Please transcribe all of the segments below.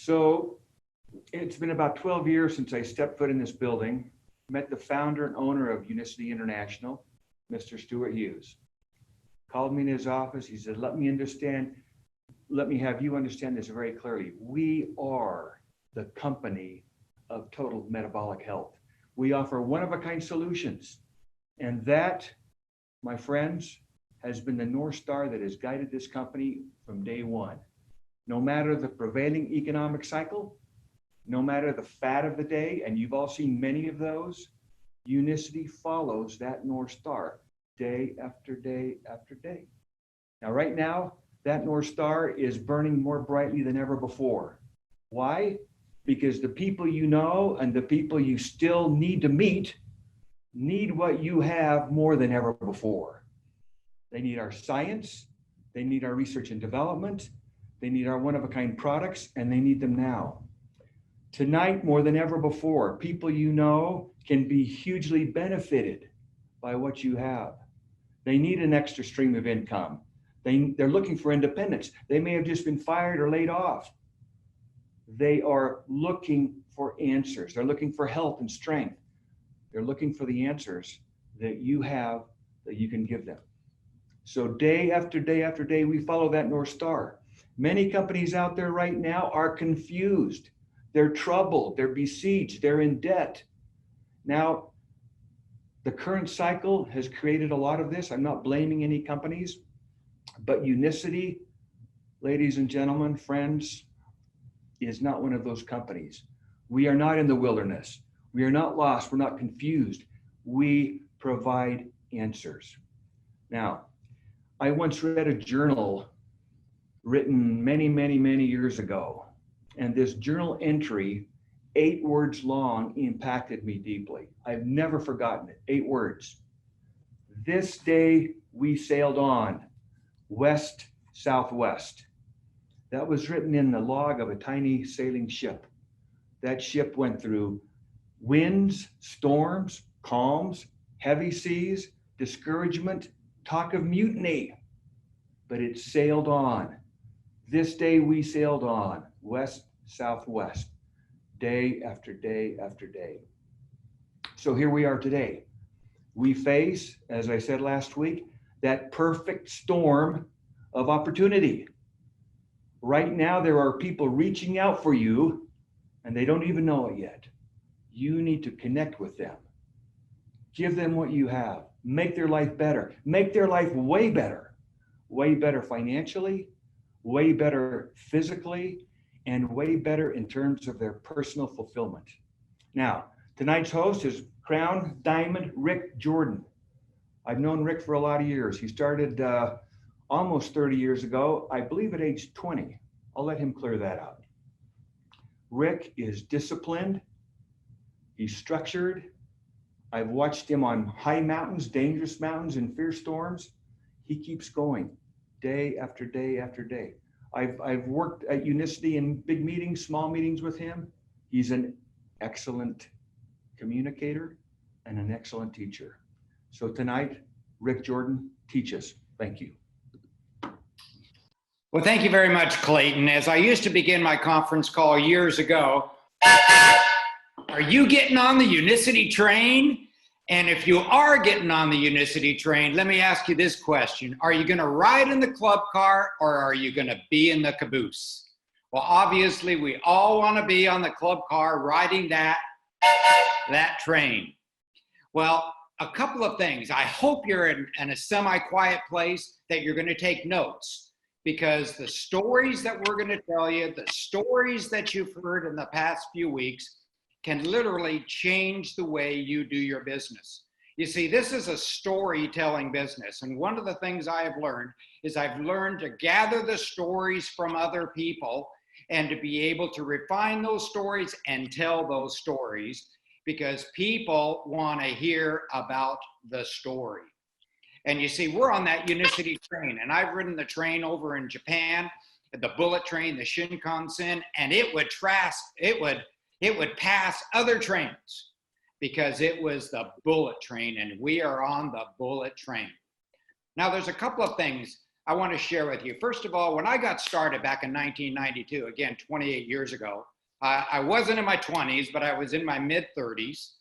So it's been about 12 years since I stepped foot in this building, met the founder and owner of Unicity International, Mr. Stuart Hughes. Called me in his office. He said, let me have you understand this very clearly. We are the company of total metabolic health. We offer one-of-a-kind solutions. And that, my friends, has been the North Star that has guided this company from day one. No matter the prevailing economic cycle, no matter the fad of the day, and you've all seen many of those, Unicity follows that North Star day after day after day. Now, right now, that North Star is burning more brightly than ever before. Why? Because the people you know and the people you still need to meet need what you have more than ever before. They need our science, they need our research and development, they need our one-of-a-kind products, and they need them now. Tonight, more than ever before, people you know can be hugely benefited by what you have. They need an extra stream of income. They're looking for independence. They may have just been fired or laid off. They are looking for answers. They're looking for health and strength. They're looking for the answers that you have that you can give them. So day after day after day, we follow that North Star. Many companies out there right now are confused. They're troubled. They're besieged. They're in debt. Now, the current cycle has created a lot of this. I'm not blaming any companies, but Unicity, ladies and gentlemen, friends, is not one of those companies. We are not in the wilderness. We are not lost. We're not confused. We provide answers. Now, I once read a journal written many, many, many years ago, and this journal entry, 8 words long, impacted me deeply. I've never forgotten it. 8 words. This day we sailed on, west, southwest. That was written in the log of a tiny sailing ship. That ship went through winds, storms, calms, heavy seas, discouragement, talk of mutiny, but it sailed on. This day we sailed on, west, southwest, day after day after day. So here we are today. We face, as I said last week, that perfect storm of opportunity. Right now, there are people reaching out for you, and they don't even know it yet. You need to connect with them. Give them what you have. Make their life better. Make their life way better. Way better financially, way better physically, and way better in terms of their personal fulfillment. Now, tonight's host is Crown Diamond Rick Jordan. I've known Rick for a lot of years. He started almost 30 years ago, I believe at age 20. I'll let him clear that out. Rick is disciplined. He's structured. I've watched him on high mountains, dangerous mountains, and fierce storms. He keeps going day after day after day. I've worked at Unicity in big meetings, small meetings with him. He's an excellent communicator and an excellent teacher. So tonight, Rick Jordan, teach us. Thank you. Well, thank you very much, Clayton. As I used to begin my conference call years ago, are you getting on the Unicity train? And if you are getting on the Unicity train, let me ask you this question. Are you going to ride in the club car or are you going to be in the caboose? Well, obviously, we all want to be on the club car riding that train. Well, a couple of things. I hope you're in a semi-quiet place, that you're going to take notes, because the stories that we're going to tell you, the stories that you've heard in the past few weeks, can literally change the way you do your business. You see, this is a storytelling business. And one of the things I have learned is I've learned to gather the stories from other people and to be able to refine those stories and tell those stories, because people want to hear about the story. And you see, we're on that Unicity train, and I've ridden the train over in Japan, the bullet train, the Shinkansen, and it would pass other trains because it was the bullet train, and we are on the bullet train. Now, there's a couple of things I want to share with you. First of all, when I got started back in 1992, again, 28 years ago, I wasn't in my 20s, but I was in my mid 30s.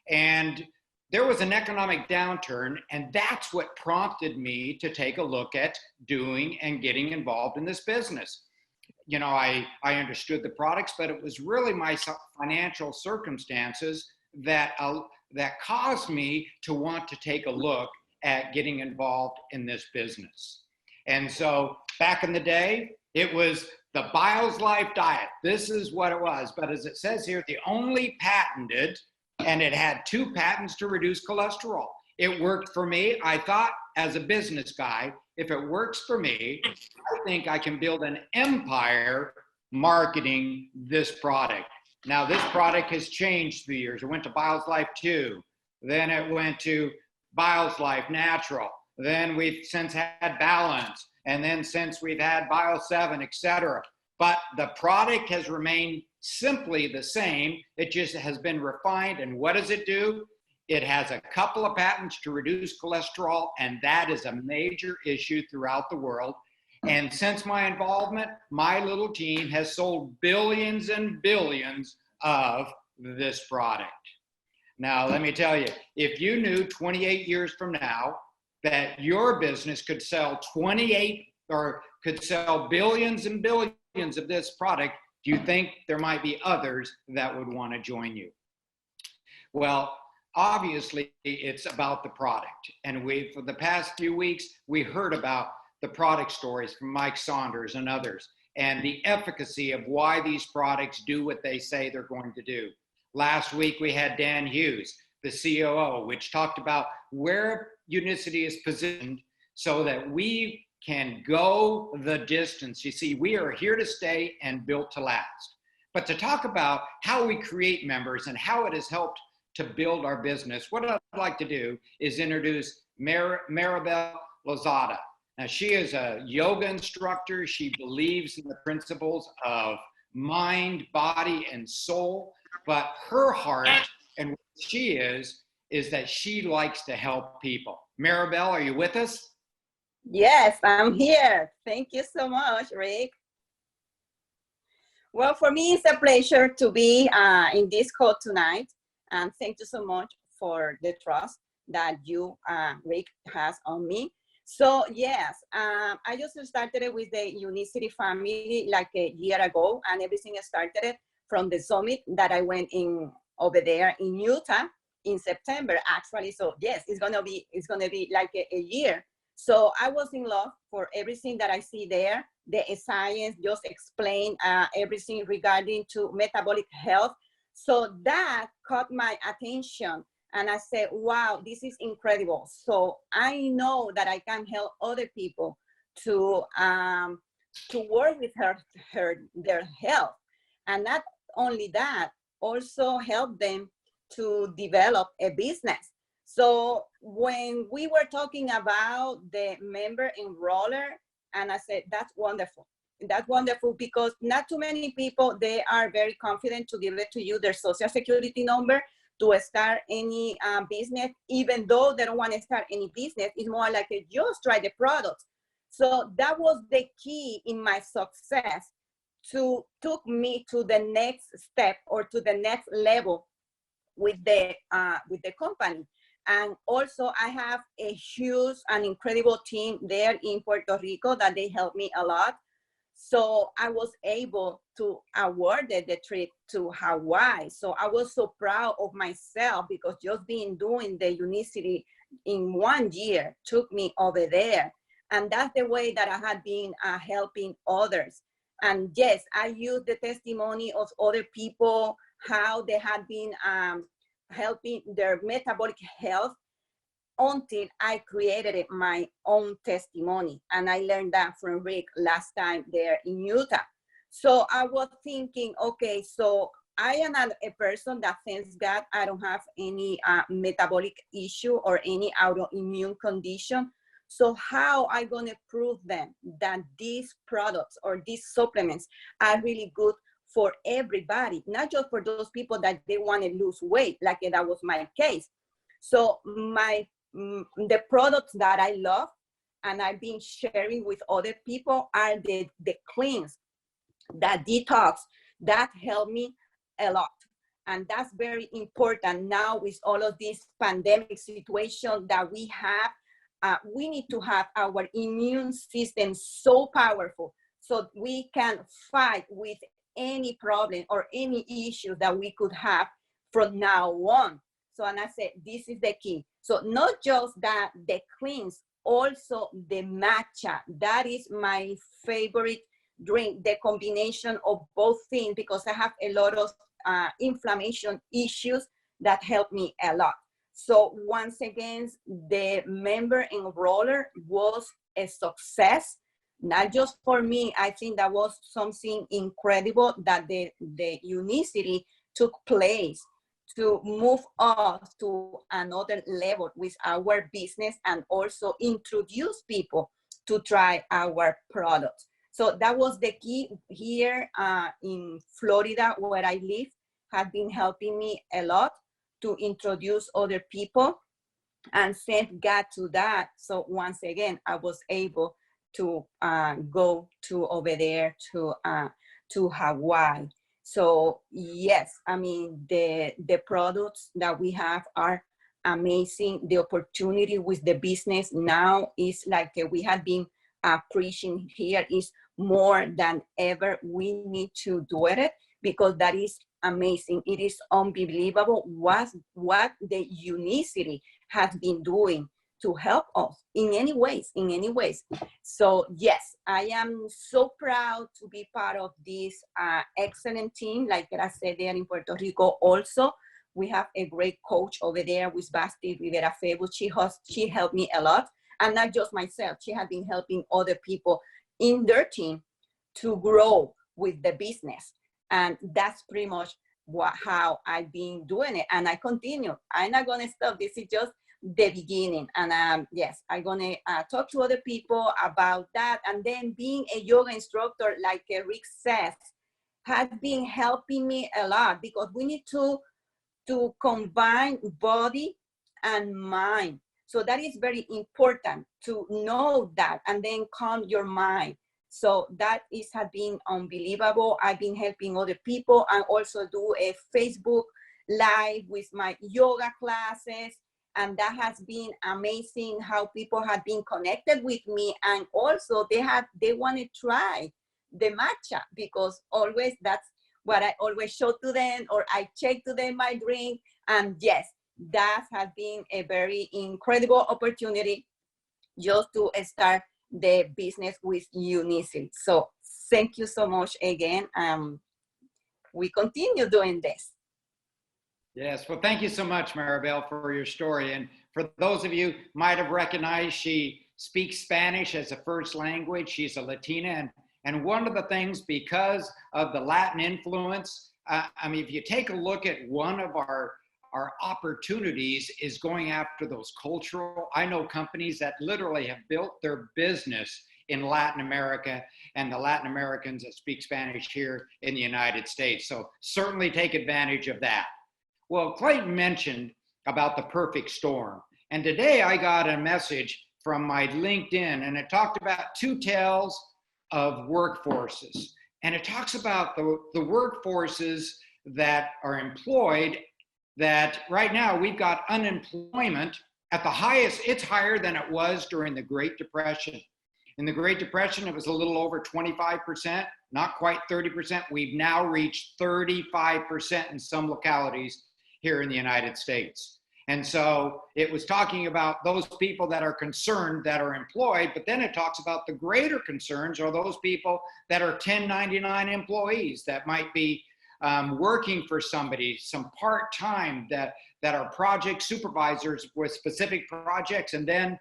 And there was an economic downturn, and that's what prompted me to take a look at doing and getting involved in this business. You know, I understood the products, but it was really my financial circumstances that caused me to want to take a look at getting involved in this business. And so back in the day, it was the Biles Life diet. This is what it was. But as it says here, the only patented, and it had 2 patents to reduce cholesterol. It worked for me. I thought, as a business guy, if it works for me, I think I can build an empire marketing this product. Now, this product has changed through the years. It went to Biles Life 2. Then it went to Biles Life Natural. Then we've since had Balance. And then since we've had Biles 7, et cetera. But the product has remained simply the same. It just has been refined. And what does it do? It has a couple of patents to reduce cholesterol, and that is a major issue throughout the world. And since my involvement, my little team has sold billions and billions of this product. Now, let me tell you, if you knew 28 years from now that your business could sell billions and billions of this product, do you think there might be others that would want to join you? Well, obviously, it's about the product. And for the past few weeks, we heard about the product stories from Mike Saunders and others, and the efficacy of why these products do what they say they're going to do. Last week, we had Dan Hughes, the COO, which talked about where Unicity is positioned so that we can go the distance. You see, we are here to stay and built to last. But to talk about how we create members and how it has helped to build our business, what I'd like to do is introduce Maribel Lozada. Now, she is a yoga instructor. She believes in the principles of mind, body, and soul. But her heart and what she is that she likes to help people. Maribel, are you with us? Yes, I'm here. Thank you so much, Rick. Well, for me, it's a pleasure to be in this call tonight. And thank you so much for the trust that you, Rick, has on me. So yes, I just started with the Unicity family like a year ago, and everything started from the summit that I went in over there in Utah in September, actually. So yes, it's gonna be like a year. So I was in love for everything that I see there. The science just explained everything regarding to metabolic health. So that caught my attention. And I said, wow, this is incredible. So I know that I can help other people to work with their health. And not only that, also help them to develop a business. So when we were talking about the member enroller, and I said, that's wonderful. That's wonderful because not too many people, they are very confident to give it to you, their social security number, to start any business, even though they don't want to start any business. It's more like just try the product. So that was the key in my success took me to the next step or to the next level with the company. And also I have a huge and incredible team there in Puerto Rico that they helped me a lot. So I was able to award the trip to Hawaii. So I was so proud of myself because just doing the Unicity in 1 year took me over there. And that's the way that I had been helping others. And yes, I used the testimony of other people, how they had been helping their metabolic health until I created my own testimony. And I learned that from Rick last time there in Utah. So I was thinking, okay, so I am not a person that thanks God I don't have any metabolic issue or any autoimmune condition. So how am I gonna prove them that these products or these supplements are really good for everybody, not just for those people that they want to lose weight, like that was my case. So the products that I love, and I've been sharing with other people are the cleanse, that detox, that helped me a lot. And that's very important now with all of this pandemic situation that we have. We need to have our immune system so powerful so we can fight with any problem or any issue that we could have from now on. So, and I said, this is the key. So not just that, the cleanse, also the matcha. That is my favorite drink, the combination of both things, because I have a lot of inflammation issues that help me a lot. So once again, the member enroller was a success, not just for me. I think that was something incredible that the Unicity took place to move us to another level with our business and also introduce people to try our products. So that was the key here in Florida, where I live, has been helping me a lot to introduce other people, and thank God to that. So once again, I was able to go to over there to Hawaii. So yes, I mean, the products that we have are amazing. The opportunity with the business now is like we have been preaching here, is more than ever. We need to do it because that is amazing. It is unbelievable what the Unicity has been doing to help us in any ways. So yes, I am so proud to be part of this excellent team. Like I said, there in Puerto Rico also, we have a great coach over there with Basti Rivera Febu. She helped me a lot, and not just myself. She has been helping other people in their team to grow with the business. And that's pretty much how I've been doing it. And I continue. I'm not going to stop. This is just the beginning. And yes, I'm going to talk to other people about that. And then being a yoga instructor, like Rick says, has been helping me a lot, because we need to combine body and mind. So that is very important to know that, and then calm your mind. So that has been unbelievable. I've been helping other people, and also do a Facebook Live with my yoga classes. And that has been amazing how people have been connected with me. And also they want to try the matcha, because always that's what I always show to them, or I check to them my drink. And yes, that has been a very incredible opportunity just to start the business with Unicity. So thank you so much again. We continue doing this. Yes, well, thank you so much, Maribel, for your story. And for those of you might have recognized, she speaks Spanish as a first language. She's a Latina. And one of the things, because of the Latin influence, I mean, if you take a look at one of our opportunities is going after those cultural. I know companies that literally have built their business in Latin America, and the Latin Americans that speak Spanish here in the United States. So certainly take advantage of that. Well, Clayton mentioned about the perfect storm. And today I got a message from my LinkedIn, and it talked about two tales of workforces. And it talks about the workforces that are employed, that right now we've got unemployment at the highest. It's higher than it was during the Great Depression. In the Great Depression, it was a little over 25%, not quite 30%. We've now reached 35% in some localities here in the United States. And so it was talking about those people that are concerned, that are employed, but then it talks about the greater concerns are those people that are 1099 employees that might be working for somebody, some part-time, that are project supervisors with specific projects, and then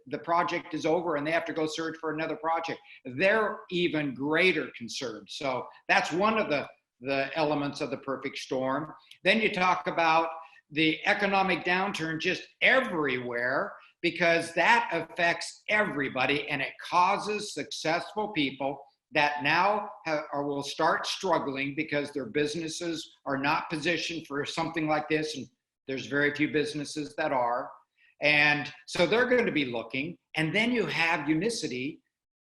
the project is over and they have to go search for another project. They're even greater concerns. So that's one of the elements of the perfect storm. Then you talk about the economic downturn just everywhere, because that affects everybody, and it causes successful people that now will start struggling because their businesses are not positioned for something like this, and there's very few businesses that are. And so they're going to be looking. And then you have Unicity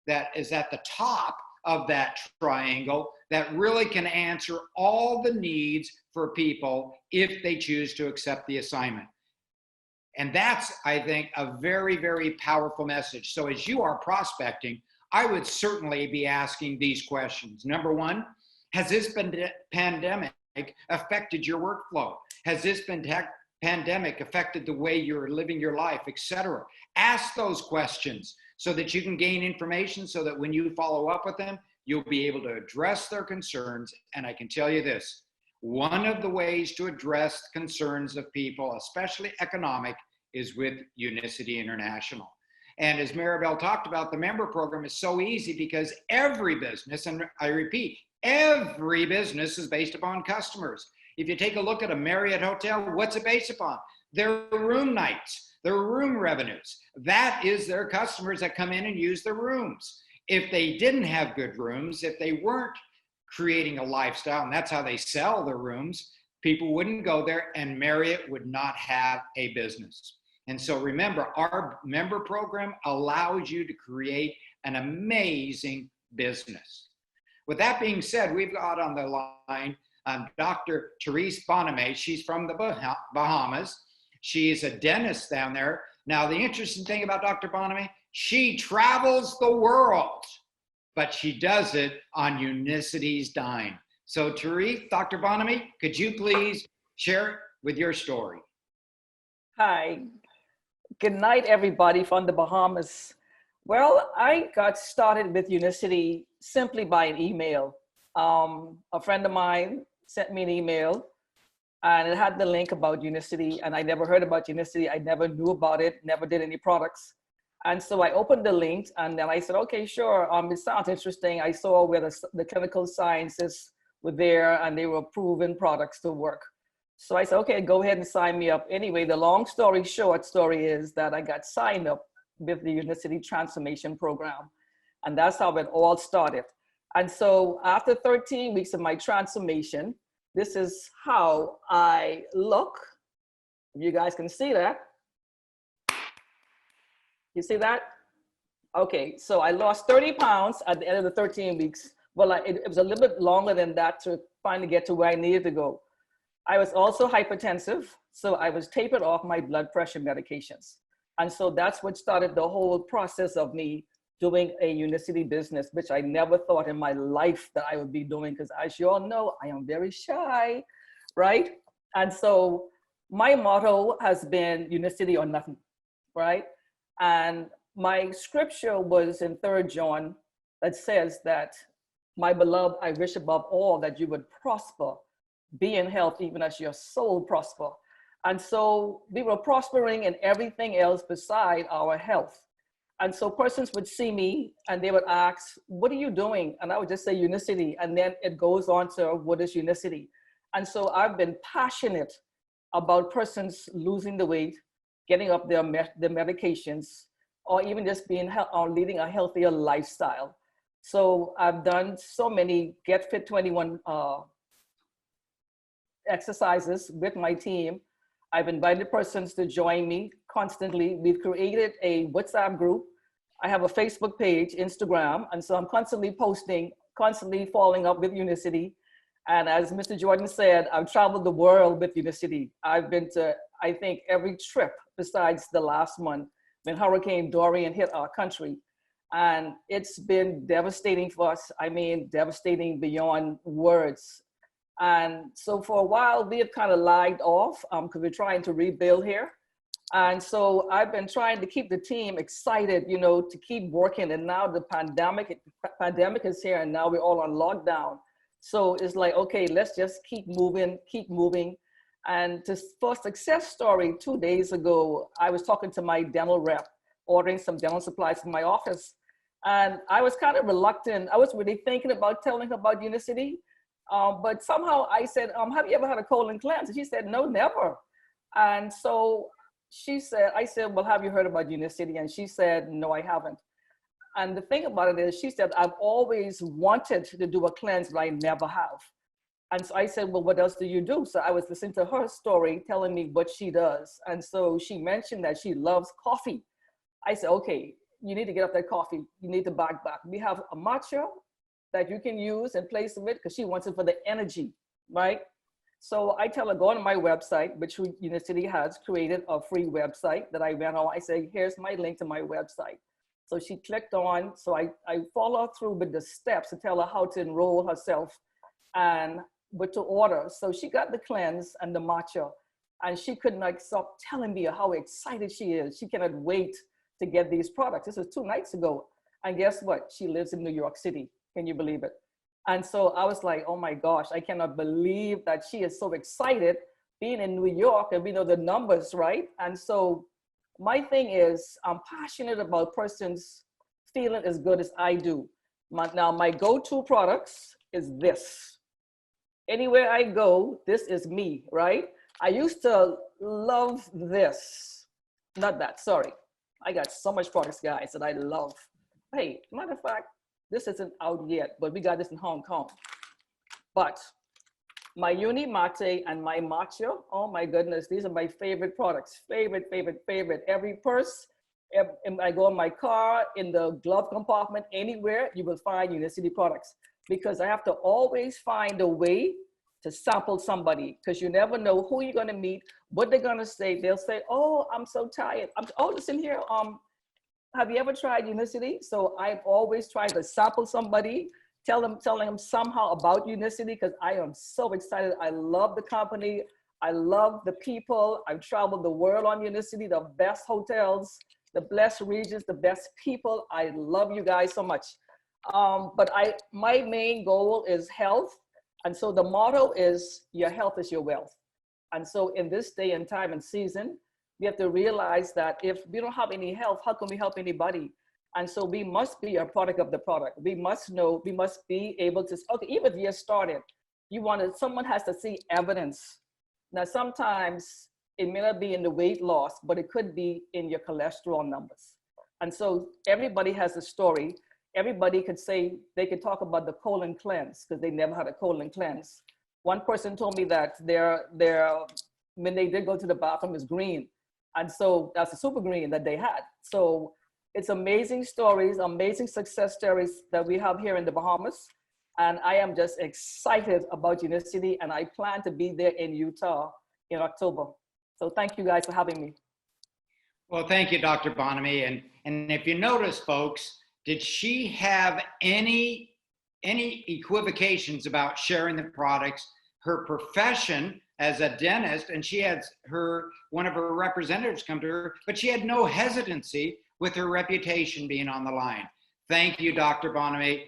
that is at the top of that triangle that really can answer all the needs for people if they choose to accept the assignment. And that's, I think, a very, very powerful message. So as you are prospecting, I would certainly be asking these questions. Number one, has this pandemic affected your workflow? Has this pandemic affected the way you're living your life, etc.? Ask those questions so that you can gain information so that when you follow up with them, you'll be able to address their concerns. And I can tell you this, one of the ways to address concerns of people, especially economic, is with Unicity International. And as Maribel talked about, the member program is so easy because every business, and I repeat, every business is based upon customers. If you take a look at a Marriott hotel, what's it based upon? Their room nights, their room revenues. That is their customers that come in and use their rooms. If they didn't have good rooms, if they weren't creating a lifestyle, and that's how they sell their rooms, people wouldn't go there and Marriott would not have a business. And so remember, our member program allows you to create an amazing business. With that being said, we've got on the line Dr. Therese Boname. She's from the Bahamas. She's a dentist down there. Now, the interesting thing about Dr. Boname, she travels the world, but she does it on Unicity's dime. So Therese, Dr. Boname, could you please share with your story? Hi, good night, everybody from the Bahamas. Well, I got started with Unicity simply by an email. A friend of mine sent me an email and it had the link about Unicity, and I never heard about Unicity. I never knew about it, never did any products. And so I opened the link and then I said, okay, sure, it sounds interesting. I saw where the clinical sciences were there and they were proven products to work. So I said, okay, go ahead and sign me up. Anyway, the long story short story is that I got signed up with the Unicity Transformation Program. And that's how it all started. And so after 13 weeks of my transformation, this is how I look. You guys can see that. You see that? Okay, so I lost 30 pounds at the end of the 13 weeks. Well, it was a little bit longer than that to finally get to where I needed to go. I was also hypertensive, so I was tapered off my blood pressure medications. And so that's what started the whole process of me doing a Unicity business, which I never thought in my life that I would be doing, because as you all know, I am very shy, right? And so my motto has been Unicity or nothing, right? And my scripture was in 3 John that says that, my beloved, I wish above all that you would prosper, be in health, even as your soul prosper. And so we were prospering in everything else beside our health. And so persons would see me and they would ask, what are you doing? And I would just say Unicity. And then it goes on to what is Unicity? And so I've been passionate about persons losing the weight, getting up their medications, or even just being or leading a healthier lifestyle. So I've done so many Get Fit 21 exercises with my team. I've invited persons to join me constantly. We've created a WhatsApp group. I have a Facebook page, Instagram, and so I'm constantly posting, constantly following up with Unicity. And as Mr. Jordan said, I've traveled the world with Unicity. I've been to, I think, every trip besides the last one when Hurricane Dorian hit our country. And it's been devastating for us. I mean, devastating beyond words. And so for a while, we have kind of lagged off because we're trying to rebuild here. And so I've been trying to keep the team excited, you know, to keep working. And now the pandemic is here and now we're all on lockdown. So it's like, okay, let's just keep moving, keep moving. And for a success story, 2 days ago, I was talking to my dental rep, ordering some dental supplies from my office. And I was kind of reluctant. I was really thinking about telling her about Unicity. But somehow I said, have you ever had a colon cleanse? And she said, no, never. And so she said, I said, well, have you heard about Unicity? And she said, no, I haven't. And the thing about it is, she said, I've always wanted to do a cleanse, but I never have. And so I said, well, what else do you do? So I was listening to her story, telling me what she does. And so she mentioned that she loves coffee. I said, okay, you need to get up that coffee. You need to back. We have a matcha that you can use in place of it because she wants it for the energy, right? So I tell her, go on my website, which Unicity has created a free website that I went on. I say, here's my link to my website. So she clicked on, so I follow through with the steps to tell her how to enroll herself and what to order. So she got the cleanse and the matcha, and she could not stop telling me how excited she is. She cannot wait to get these products. This was 2 nights ago. And guess what? She lives in New York City. Can you believe it? And so I was like, oh my gosh, I cannot believe that she is so excited being in New York, and we know the numbers, right? And so my thing is, I'm passionate about persons feeling as good as I do. Now, my go-to products is this. Anywhere I go, this is me, right? I used to love this. Not that, sorry. I got so much products, guys, that I love. Hey, matter of fact, this isn't out yet, but we got this in Hong Kong. But my Uni Mate and my Matcha, oh my goodness, these are my favorite products. Favorite. Every purse, I go in my car, in the glove compartment, anywhere, you will find Unicity products. Because I have to always find a way to sample somebody, because you never know who you're gonna meet, what they're gonna say. They'll say, oh, I'm so tired. Oh, listen here, have you ever tried Unicity? So I've always tried to sample somebody, telling them somehow about Unicity, because I am so excited. I love the company. I love the people. I've traveled the world on Unicity, the best hotels, the best regions, the best people. I love you guys so much. But my main goal is health. And so the motto is, your health is your wealth. And so in this day and time and season, we have to realize that if we don't have any health, how can we help anybody? And so we must be a product of the product. We must know, we must be able to, okay, even if you're started, someone has to see evidence. Now, sometimes it may not be in the weight loss, but it could be in your cholesterol numbers. And so everybody has a story. Everybody could say, they could talk about the colon cleanse because they never had a colon cleanse. One person told me that when they did go to the bathroom, is green. And so that's a super green that they had. So it's amazing stories, amazing success stories that we have here in the Bahamas. And I am just excited about Unicity, and I plan to be there in Utah in October. So thank you guys for having me. Well, thank you, Dr. Bonamy. And if you notice, folks, did she have any equivocations about sharing the products? Her profession as a dentist, and she had one of her representatives come to her, but she had no hesitancy with her reputation being on the line. Thank you, Dr. Bonamy.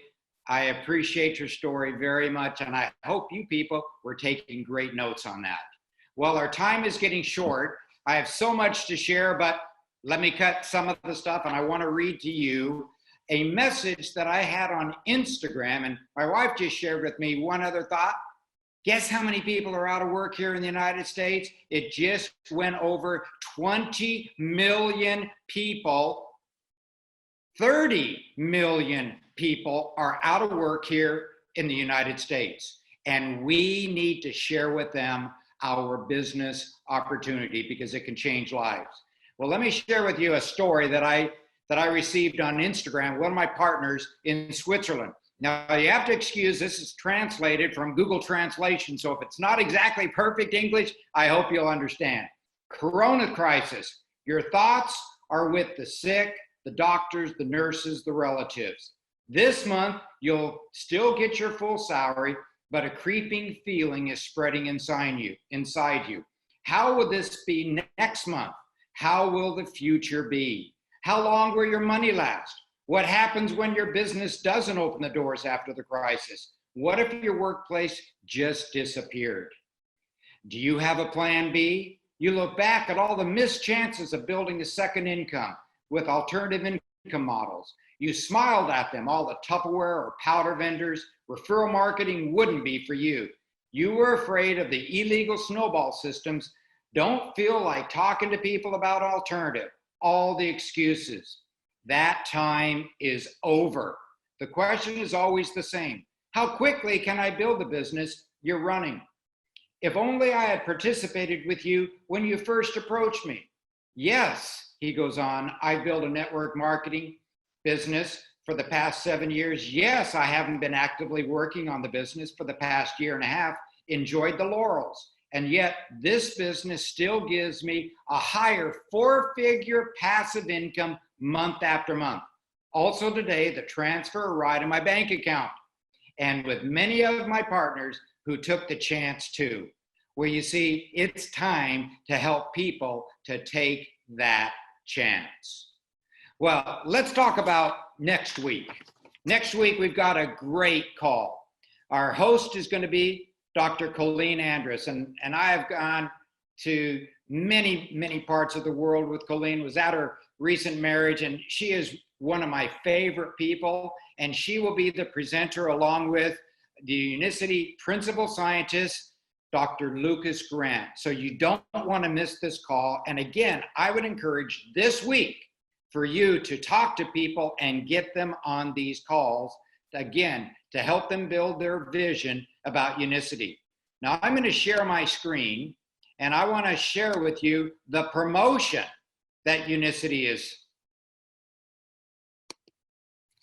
I appreciate your story very much, and I hope you people were taking great notes on that. Well, our time is getting short. I have so much to share, but let me cut some of the stuff, and I want to read to you a message that I had on Instagram, and my wife just shared with me one other thought. Guess how many people are out of work here in the United States? It just went over 20 million people. 30 million people are out of work here in the United States. And we need to share with them our business opportunity because it can change lives. Well, let me share with you a story that I received on Instagram, one of my partners in Switzerland. Now, you have to excuse, this is translated from Google Translation, so if it's not exactly perfect English, I hope you'll understand. Corona crisis. Your thoughts are with the sick, the doctors, the nurses, the relatives. This month, you'll still get your full salary, but a creeping feeling is spreading inside you. How will this be next month? How will the future be? How long will your money last? What happens when your business doesn't open the doors after the crisis? What if your workplace just disappeared? Do you have a plan B? You look back at all the missed chances of building a second income with alternative income models. You smiled at them, all the Tupperware or powder vendors. Referral marketing wouldn't be for you. You were afraid of the illegal snowball systems. Don't feel like talking to people about alternative. All the excuses. That time is over. The question is always the same. How quickly can I build the business you're running? If only I had participated with you when you first approached me. Yes, he goes on, I built a network marketing business for the past 7 years. Yes, I haven't been actively working on the business for the past year and a half, enjoyed the laurels. And yet this business still gives me a higher 4-figure passive income month after month. Also today, the transfer right in my bank account. And with many of my partners who took the chance too. Where you see, it's time to help people to take that chance. Well, let's talk about next week. Next week, we've got a great call. Our host is going to be Dr. Colleen Andrus, and I have gone to many parts of the world with Colleen, was at her recent marriage, and she is one of my favorite people, and she will be the presenter along with the Unicity principal scientist, Dr. Lucas Grant. So you don't want to miss this call. And again, I would encourage this week for you to talk to people and get them on these calls, again, to help them build their vision about Unicity. Now I'm going to share my screen, and I want to share with you the promotion that Unicity is.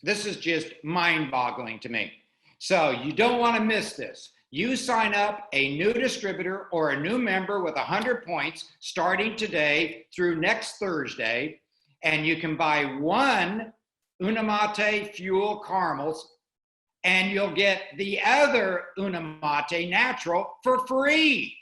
This is just mind-boggling to me. So you don't want to miss this. You sign up a new distributor or a new member with 100 points starting today through next Thursday, and you can buy 1 Unamate Fuel Caramels, and you'll get the other Unamate Natural for free.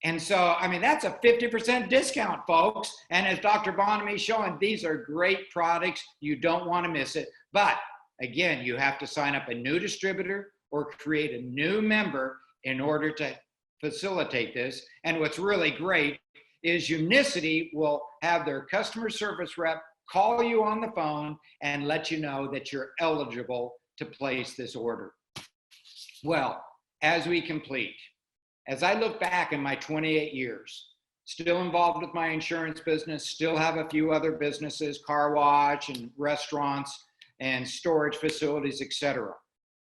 And so, I mean, that's a 50% discount, folks. And as Dr. Bonamy is showing, these are great products. You don't want to miss it. But again, you have to sign up a new distributor or create a new member in order to facilitate this. And what's really great is Unicity will have their customer service rep call you on the phone and let you know that you're eligible to place this order. Well, as we complete, as I look back in my 28 years, still involved with my insurance business, still have a few other businesses, car wash and restaurants and storage facilities, etc.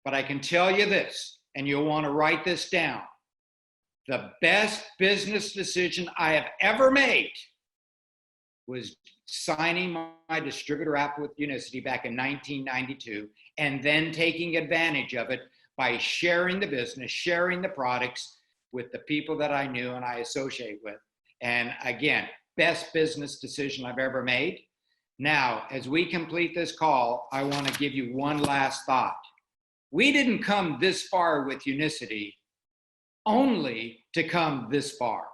But I can tell you this, and you'll want to write this down. The best business decision I have ever made was signing my distributor app with Unicity back in 1992, and then taking advantage of it by sharing the business, sharing the products with the people that I knew and I associate with. And again, best business decision I've ever made. Now, as we complete this call, I want to give you one last thought. We didn't come this far with Unicity only to come this far.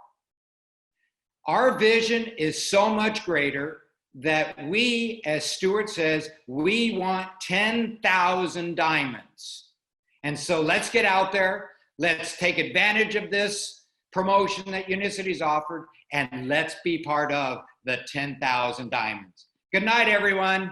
Our vision is so much greater that we, as Stuart says, we want 10,000 diamonds. And so let's get out there. Let's take advantage of this promotion that Unicity's offered, and let's be part of the 10,000 diamonds. Good night, everyone.